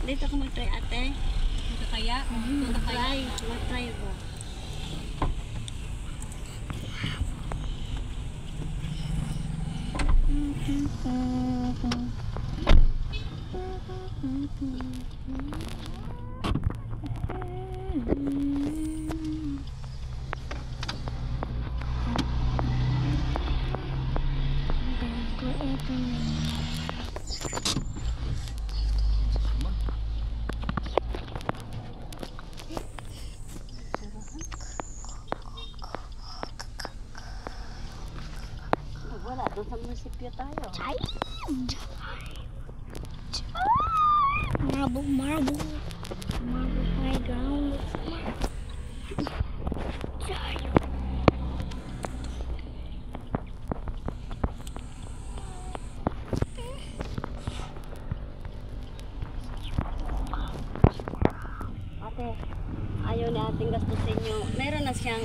Dito ka mag-try ate. Dito kaya? Dito kaya? Mag-try ba? Wala, doon sa munisipyo tayo. Marble playground. Ate, ayaw na ating gastusin yung, meron na siyang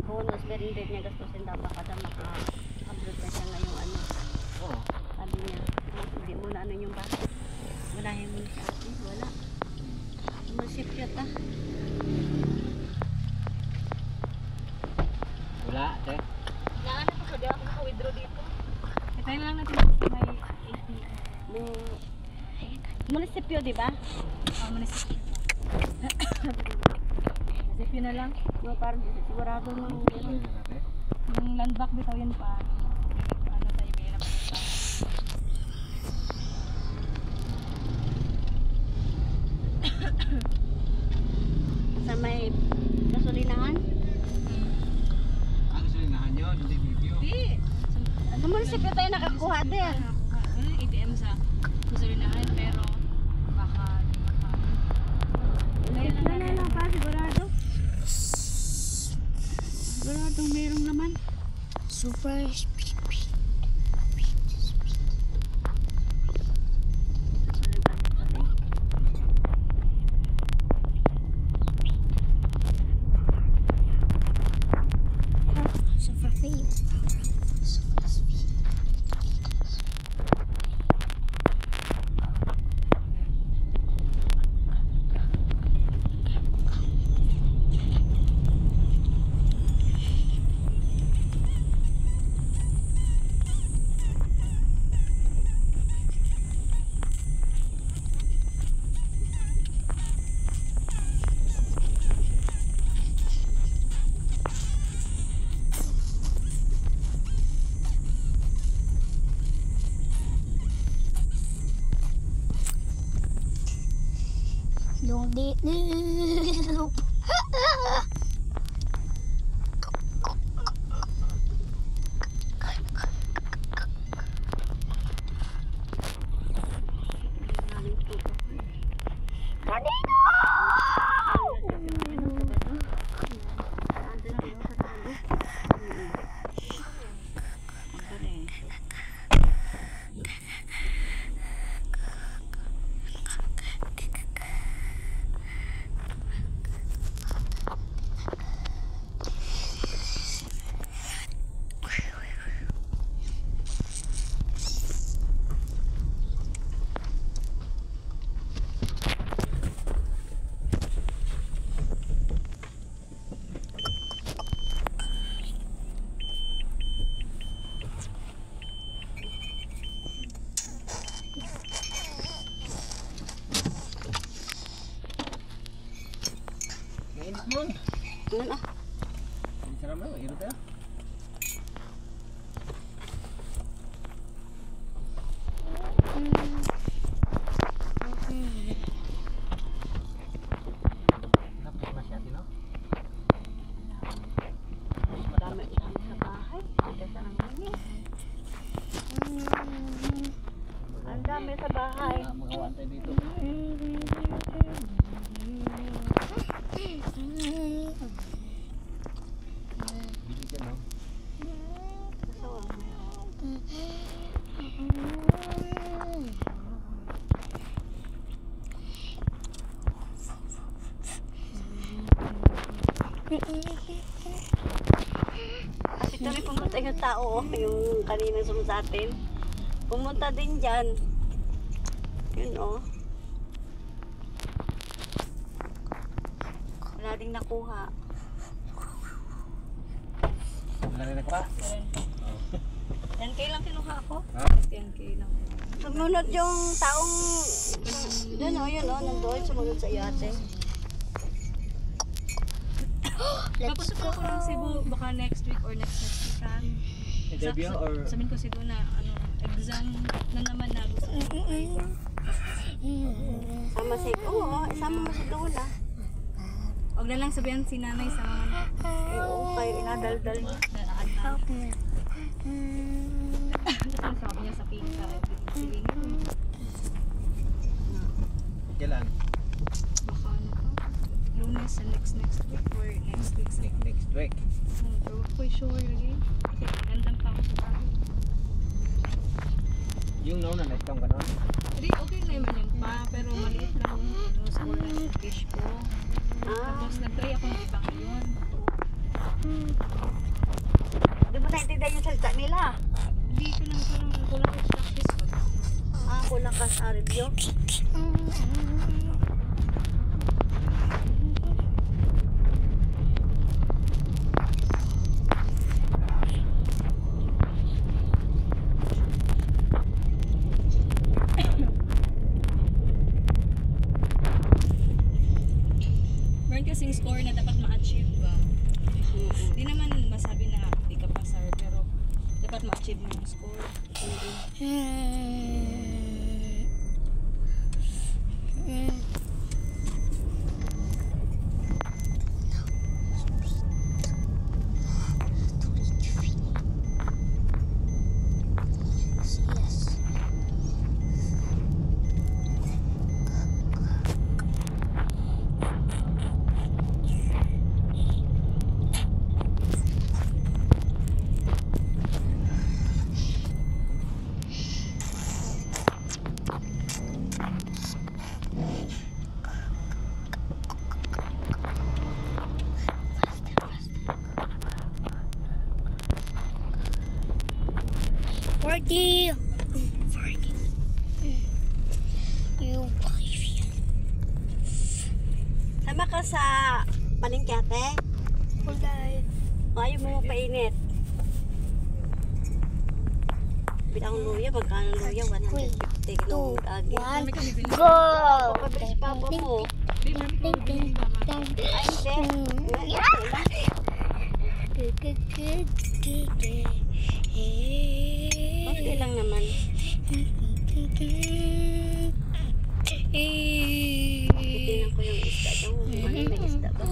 bonus, pero hindi niya gastusin dapat kada maka-upload na siya ngayong sabi niya, hindi mo na yung bahay. Walahin mo na siya ate, wala. Munisipyo ta. Wala, ate. Naanap ko sabi ako naka-withdraw dito. Ito lang natin may ATM. Munisipyo, di ba? Munisipyo. Munisipyo na lang. No, parang sigurado mo Yung landback bitaw yun pa. Ano tayo kaya na punta. sa may gasolinahan. Ang salinahan yun, hindi video. Hindi. Sa munisipyo tayo nakakuha din. ATM sa gasolinahan pero baka Wala pa, sigurado. Siguradong mayroong laman. Super speed. Super speed. Super speed. Long day. Mainit mo. Ano na? Sarap na, mainit tayo. Tapos na siya, no? Madami sa bahay. Kesa lang yun. Ang dami sa bahay. Magawa tayo dito. Bili dyan, no? Kasi tuloy pumunta yung tao, yung kaninang sumunod sa atin. Pumunta din dyan. Yun ating nakuha. Wala rin ako pa. 10k lang kinuha ako. Ha? 10k lang. Sumunod yung taong, doon o, yun o, nandoon, sumunod sa iyo ate. Tapos ako ng Cebu, baka next week or next week. Interview or... Sabihin ko si Duna, ano, exam na naman na gusto ko. Sama si, oo, sama mo si Duna. Huwag na lang sabihan si nanay sa mga na. Oo, kayo inadaldal niya. Help me. Tapos sabi niya sa pika. Kailan? Baka ano pa. Lunes sa next week or next week. Next week. Pero ako sure again. Gandang pa ako sa bahay. Yung nauna na isang ganon. Hindi, okay na naman yun pa. Pero maliit lang yung school na sa fish ko. Tapos nag-try ako ng iba ngayon. Di mo naintindihan yung salita nila. Hindi ko lang parang kulang ko practice ko. Kulang ka sa review. Meron kasing score na dapat ma-achieve ba? Hindi naman masabi na hindi ka pasar, pero dapat ma-achieve mo yung score. Yes. Forty. 40. You believe it? Sama ka sa palengke ate. Wala. O ayaw mo mapainit. Bilang luya, magkano luya? 150 kilong agi. Kami kami bilhin. Go. Pagkabis papa mo. Hindi, marami ko bilhin ba? Ay, hindi. Okay lang naman. Titingnan ko yung isda daw. Ano may isda ba?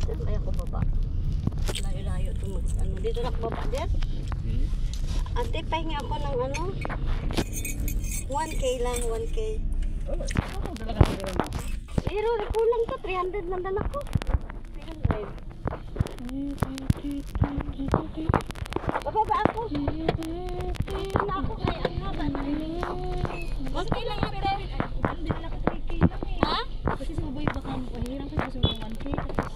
Saan kaya ko baba? Layo-layo ito ano. Dito na ako baba din. Ate, pahinga ako ng ano? 1K lang, 1K. Oh, dala ka sa ganon. Pero kulang to, 300 lang dala ko. 300. Bababa ako. Dito na ako kaya ang haba. 1k lang yung pero ang binala ko 3k lang eh. Ha? Kasi si Buboy baka mahirang kasi gusto mo ng 1k. Tapos,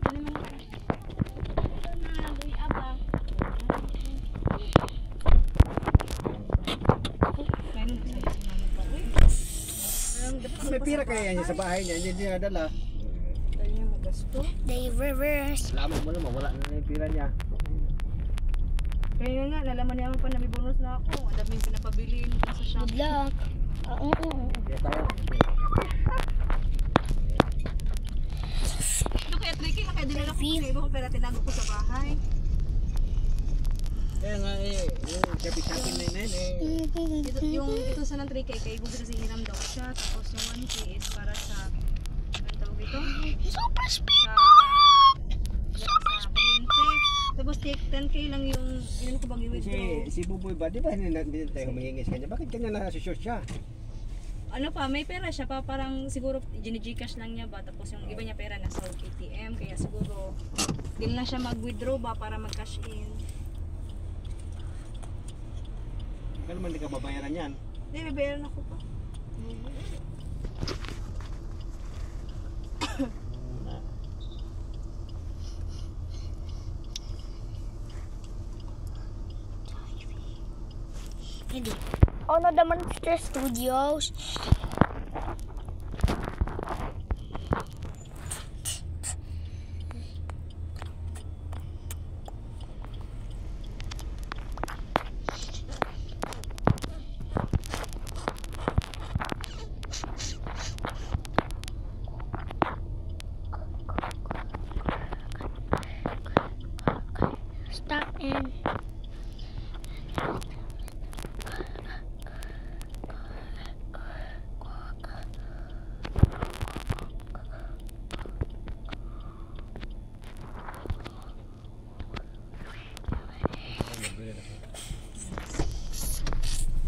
ano naman ako? Ito na, Luy Abang. Kaya nung sabi si mama pa, uy, May pira kaya niya sa bahay niya, hindi niya dala. dahil niya magasto. They reverse. Lamang mo naman, wala na yung pira niya. Kaya yun nga, nalaman niya pa na may bonus na ako. Ang daming pinapabili sa shop. Good luck. Kaya tayo. Ito kaya tricky na kaya dinala ko sa iba ko pero tinago ko sa bahay. Kaya nga yung sabi-sabi na yun Ito sa ng 3K kay Google kasi hiram daw siya. Tapos yung 1K is para sa, ano tawag dito? Super speed. Sa kuryente. Tapos 10K lang yung, yun ko bang i-withdraw. Si Buboy ba, di ba hindi tayo humingi sa kanya? Bakit kanya nasa-short siya? Ano pa, may pera siya pa, parang siguro gcash lang niya ba, tapos yung iba niya pera nasa ATM, kaya siguro din lang siya mag-withdraw ba para mag-cash in. Kaya naman hindi ka babayaran yan. Hindi, may bayaran ako pa. Hindi. Ano the Monster Studios? Stop in.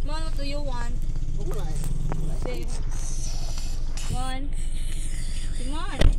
Mom, what do you want? Wala. Babe. One. Come on.